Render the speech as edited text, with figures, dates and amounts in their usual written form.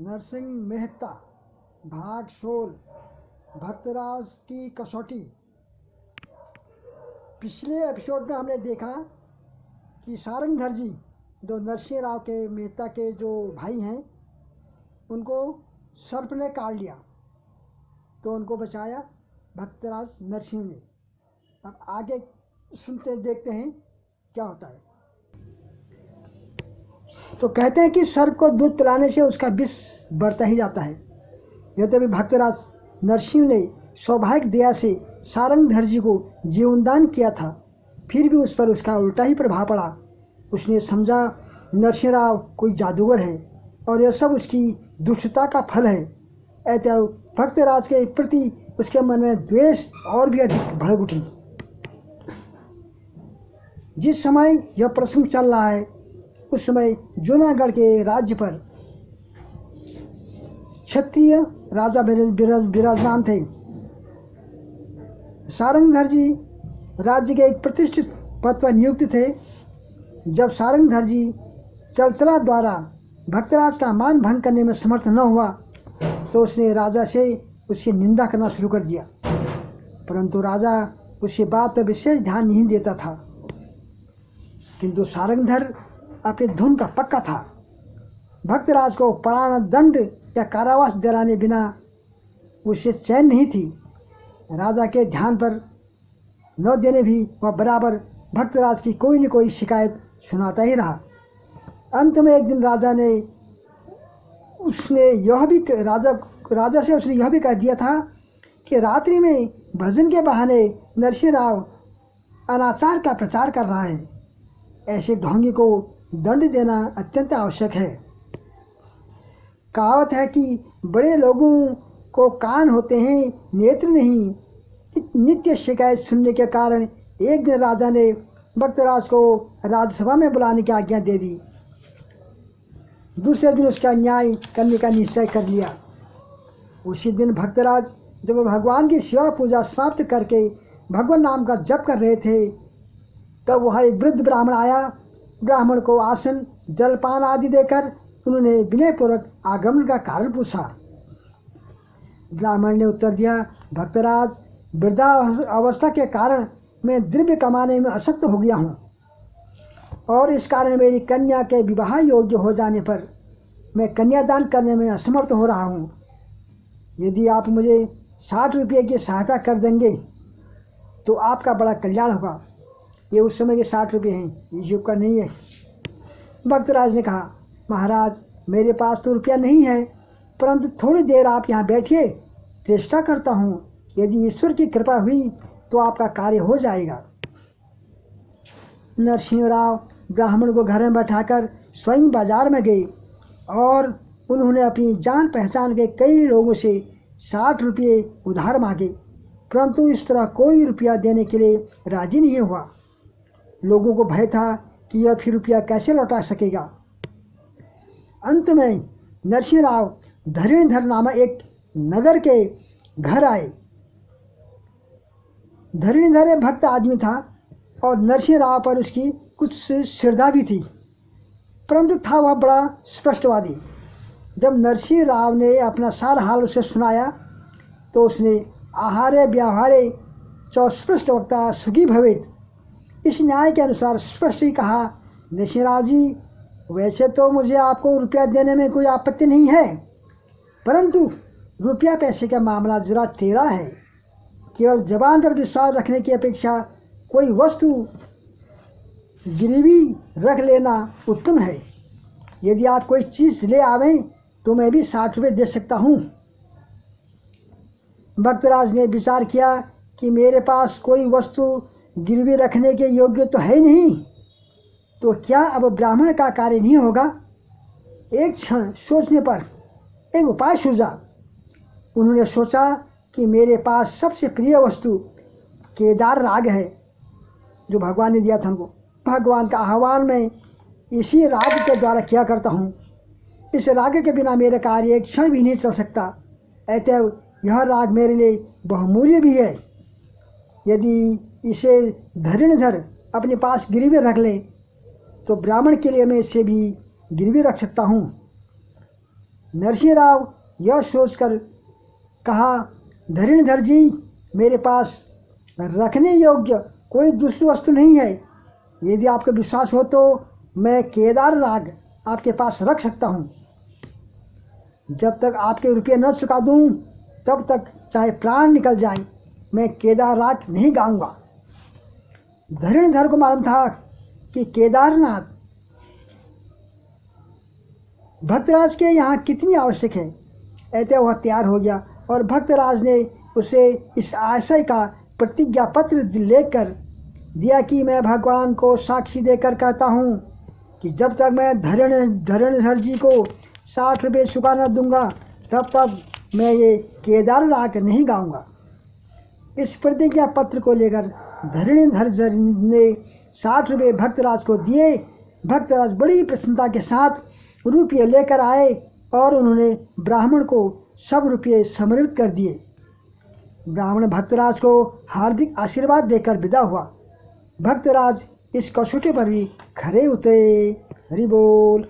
नरसिंह मेहता भाग 16 भक्तराज की कसौटी। पिछले एपिसोड में हमने देखा कि सारंगधर जी जो नरसिंह राव के मेहता के जो भाई हैं उनको सर्प ने काट लिया, तो उनको बचाया भक्तराज नरसिंह ने। अब आगे सुनते देखते हैं क्या होता है। तो कहते हैं कि सर्प को दूध पिलाने से उसका विष बढ़ता ही जाता है। यद्यपि भक्तराज नरसिंह ने सौभाग्य दया से सारंगधर जी को जीवनदान किया था, फिर भी उस पर उसका उल्टा ही प्रभाव पड़ा। उसने समझा नरसिंह राव कोई जादूगर है और यह सब उसकी दुष्टता का फल है। ऐसे भक्तराज के प्रति उसके मन में द्वेष और भी अधिक भड़क उठी। जिस समय यह प्रसंग चल रहा है उस समय जूनागढ़ के राज्य पर क्षत्रिय राजा विराजमान थे। सारंगधर जी राज्य के एक प्रतिष्ठित पद पर नियुक्त थे। जब सारंगधर जी चलचला द्वारा भक्तराज का मान भंग करने में समर्थ न हुआ तो उसने राजा से उसकी निंदा करना शुरू कर दिया, परंतु राजा उसकी बात पर विशेष ध्यान नहीं देता था। किंतु सारंगधर अपने धुन का पक्का था। भक्तराज को प्राण दंड या कारावास दिलाने बिना उसे चैन नहीं थी। राजा के ध्यान पर न देने भी वह बराबर भक्तराज की कोई न कोई शिकायत सुनाता ही रहा। अंत में एक दिन राजा से उसने यह भी कह दिया था कि रात्रि में भजन के बहाने नरसिंह राव अनाचार का प्रचार कर रहा है। ऐसे ढोंगी को दंड देना अत्यंत आवश्यक है। कहावत है कि बड़े लोगों को कान होते हैं, नेत्र नहीं। नित्य शिकायत सुनने के कारण एक दिन राजा ने भक्तराज को राज्यसभा में बुलाने की आज्ञा दे दी। दूसरे दिन उसका न्याय करने का निश्चय कर लिया। उसी दिन भक्तराज जब भगवान की सेवा पूजा समाप्त करके भगवान नाम का जप कर रहे थे तब वहाँ एक वृद्ध ब्राह्मण आया। ब्राह्मण को आसन जलपान आदि देकर उन्होंने विनयपूर्वक आगमन का कारण पूछा। ब्राह्मण ने उत्तर दिया, भक्तराज, वृद्धा अवस्था के कारण मैं द्रव्य कमाने में आसक्त हो गया हूँ और इस कारण मेरी कन्या के विवाह योग्य हो जाने पर मैं कन्यादान करने में असमर्थ हो रहा हूँ। यदि आप मुझे 60 रुपये की सहायता कर देंगे तो आपका बड़ा कल्याण होगा। ये उस समय के 60 रुपये हैं, इस युग का नहीं है। भक्तराज ने कहा, महाराज, मेरे पास तो रुपया नहीं है, परंतु थोड़ी देर आप यहाँ बैठिए, चेष्टा करता हूँ। यदि ईश्वर की कृपा हुई तो आपका कार्य हो जाएगा। नरसिंह राव ब्राह्मण को घर में बैठाकर स्वयं बाजार में गए और उन्होंने अपनी जान पहचान के कई लोगों से 60 रुपये उधार मांगे, परंतु इस तरह कोई रुपया देने के लिए राजी नहीं हुआ। लोगों को भय था कि यह फिर रुपया कैसे लौटा सकेगा। अंत में नरसिंह राव धरणीधर नामक एक नगर के घर आए। धरणीधर एक भक्त आदमी था और नरसिंह राव पर उसकी कुछ श्रद्धा भी थी, परंतु था वह बड़ा स्पष्टवादी। जब नरसिंह राव ने अपना सारा हाल उसे सुनाया तो उसने आहारे व्याहारे चौस्पृष्ट वक्ता सुखी भवेत इस न्याय के अनुसार स्पष्ट ही कहा, नरसिंह राव जी, वैसे तो मुझे आपको रुपया देने में कोई आपत्ति नहीं है, परंतु रुपया पैसे का मामला जरा टेढ़ा है। केवल जबान पर विश्वास रखने की अपेक्षा कोई वस्तु गिरवी रख लेना उत्तम है। यदि आप कोई चीज़ ले आवें तो मैं भी 60 रुपये दे सकता हूँ। भक्तराज ने विचार किया कि मेरे पास कोई वस्तु गिरवी रखने के योग्य तो है नहीं, तो क्या अब ब्राह्मण का कार्य नहीं होगा। एक क्षण सोचने पर एक उपाय सूझा। उन्होंने सोचा कि मेरे पास सबसे प्रिय वस्तु केदार राग है जो भगवान ने दिया था हमको। भगवान का आह्वान मैं इसी राग के द्वारा किया करता हूँ। इस राग के बिना मेरा कार्य एक क्षण भी नहीं चल सकता। अतः यह राग मेरे लिए बहुमूल्य भी है। यदि इसे धरणीधर अपने पास गिरवी रख लें तो ब्राह्मण के लिए मैं इसे भी गिरवी रख सकता हूँ। नरसिंह राव यह सोचकर कहा, धरणीधर जी, मेरे पास रखने योग्य कोई दूसरी वस्तु नहीं है। यदि आपको विश्वास हो तो मैं केदार राग आपके पास रख सकता हूँ। जब तक आपके रुपये न चुका दूँ तब तक चाहे प्राण निकल जाए, मैं केदार राग नहीं गाऊंगा। धरणीधर को मालूम था कि केदारनाथ भक्तराज के यहाँ कितनी आवश्यक है। ऐसे वह तैयार हो गया और भक्तराज ने उसे इस आशय का प्रतिज्ञा पत्र लेकर दिया कि मैं भगवान को साक्षी देकर कहता हूँ कि जब तक मैं धरणीधर जी को 60 रुपये चुका न दूंगा तब तक मैं ये केदार राग नहीं गाऊंगा। इस प्रतिज्ञा पत्र को लेकर धरणीधर ने 60 रुपये भक्तराज को दिए। भक्तराज बड़ी प्रसन्नता के साथ रुपये लेकर आए और उन्होंने ब्राह्मण को सब रुपये समर्पित कर दिए। ब्राह्मण भक्तराज को हार्दिक आशीर्वाद देकर विदा हुआ। भक्तराज इस कसौटी पर भी खरे उतरे। हरि बोल।